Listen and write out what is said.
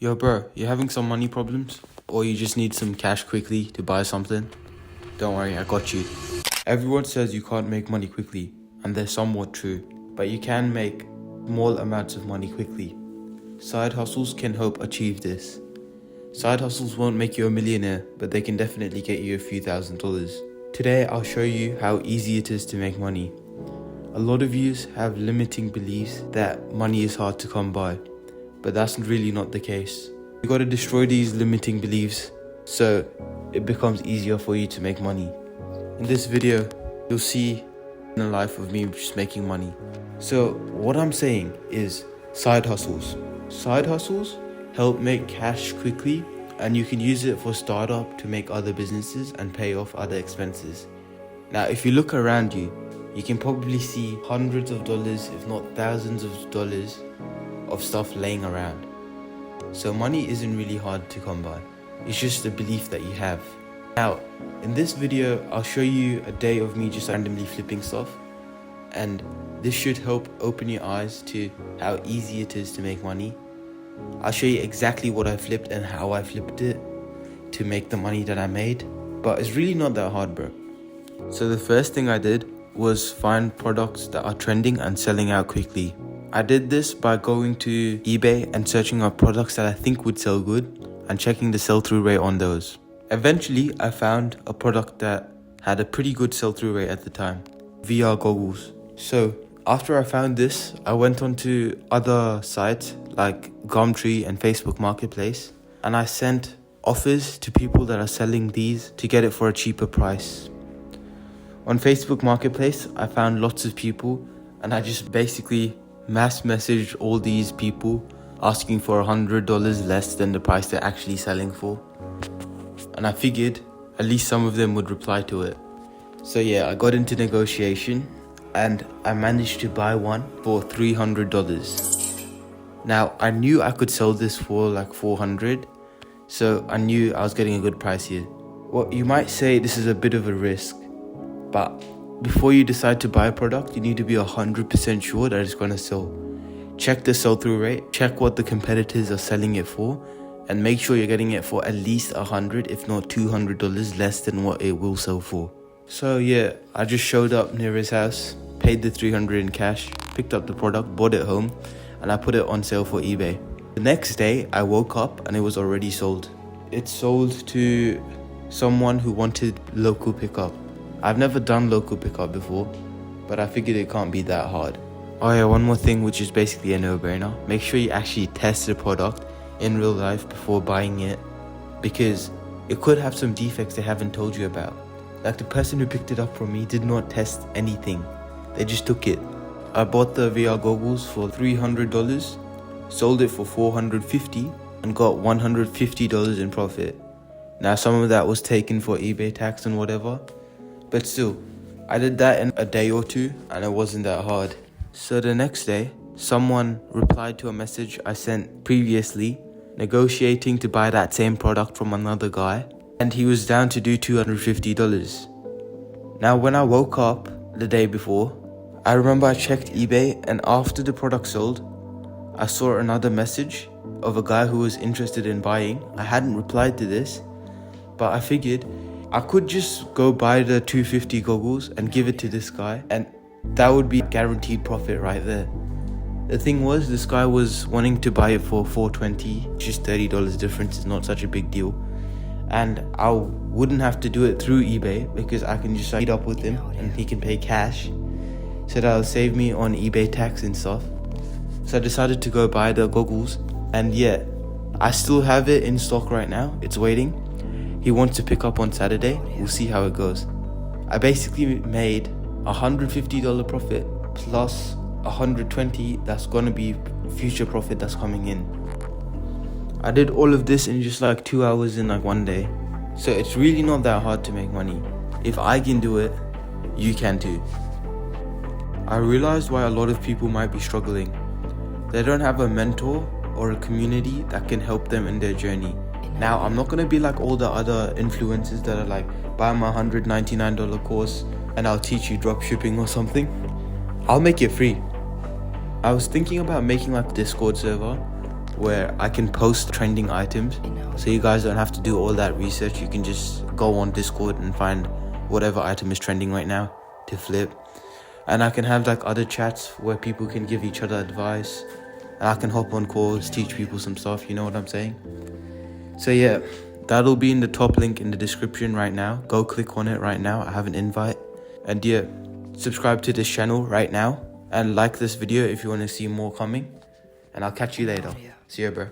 Yo bro, you having some money problems? Or you just need some cash quickly to buy something? Don't worry, I got you. Everyone says you can't make money quickly, and they're somewhat true, but you can make small amounts of money quickly. Side hustles can help achieve this. Side hustles won't make you a millionaire, but they can definitely get you a few $1,000s. Today I'll show you how easy it is to make money. A lot of you have limiting beliefs that money is hard to come by. But that's really not the case. You gotta destroy these limiting beliefs so it becomes easier for you to make money. In this video, you'll see in the life of me just making money. So what I'm saying is side hustles. Side hustles help make cash quickly, and you can use it for startup to make other businesses and pay off other expenses. Now, if you look around you, you can probably see hundreds of dollars, if not thousands of dollars of stuff laying around. So money isn't really hard to come by. It's just a belief that you have. Now, in this video, I'll show you a day of me just randomly flipping stuff. And this should help open your eyes to how easy it is to make money. I'll show you exactly what I flipped and how I flipped it to make the money that I made. But it's really not that hard, bro. So the first thing I did was find products that are trending and selling out quickly. I did this by going to eBay and searching up products that I think would sell good and checking the sell-through rate on those. Eventually, I found a product that had a pretty good sell-through rate at the time, VR goggles. So after I found this, I went on to other sites like Gumtree and Facebook Marketplace, and I sent offers to people that are selling these to get it for a cheaper price. On Facebook Marketplace, I found lots of people, and I just basically mass messaged all these people asking for $100 less than the price they're actually selling for. And I figured at least some of them would reply to it. So yeah, I got into negotiation and I managed to buy one for $300. Now, I knew I could sell this for like $400, so I knew I was getting a good price here. Well, you might say this is a bit of a risk, but before you decide to buy a product, you need to be 100% sure that it's going to sell. Check the sell-through rate, check what the competitors are selling it for, and make sure you're getting it for at least $100, if not $200 less than what it will sell for. So yeah, I just showed up near his house, paid the $300 in cash, picked up the product, bought it home, and I put it on sale for eBay. The next day, I woke up and it was already sold. It sold to someone who wanted local pickup. I've never done local pickup before, but I figured it can't be that hard. Oh yeah, one more thing which is basically a no-brainer. Make sure you actually test the product in real life before buying it, because it could have some defects they haven't told you about. Like the person who picked it up from me did not test anything. They just took it. I bought the VR goggles for $300, sold it for $450 and got $150 in profit. Now some of that was taken for eBay tax and whatever, but still, I did that in a day or two and it wasn't that hard. So the next day, someone replied to a message I sent previously, negotiating to buy that same product from another guy, and he was down to do $250. Now when I woke up the day before, I remember I checked eBay, and after the product sold, I saw another message of a guy who was interested in buying. I hadn't replied to this, but I figured I could just go buy the $250 goggles and give it to this guy, and that would be guaranteed profit right there. The thing was, this guy was wanting to buy it for $420, just $30 difference is not such a big deal. And I wouldn't have to do it through eBay because I can just meet up with him and he can pay cash. So that'll save me on eBay tax and stuff. So I decided to go buy the goggles, and yeah, I still have it in stock right now. It's waiting. He wants to pick up on Saturday. We'll see how it goes. I basically made $150 profit plus $120 that's gonna be future profit that's coming in. I did all of this in just like 2 hours in like one day. So it's really not that hard to make money. If I can do it, you can too. I realized why a lot of people might be struggling. They don't have a mentor or a community that can help them in their journey. Now, I'm not going to be like all the other influencers that are like, buy my $199 course and I'll teach you dropshipping or something. I'll make it free. I was thinking about making like a Discord server where I can post trending items, so you guys don't have to do all that research. You can just go on Discord and find whatever item is trending right now to flip. And I can have like other chats where people can give each other advice, and I can hop on calls, teach people some stuff, you know what I'm saying? So yeah, that'll be in the top link in the description right now. Go click on it right now. I have an invite. And yeah, subscribe to this channel right now and like this video if you want to see more coming. And I'll catch you later. See you, bro.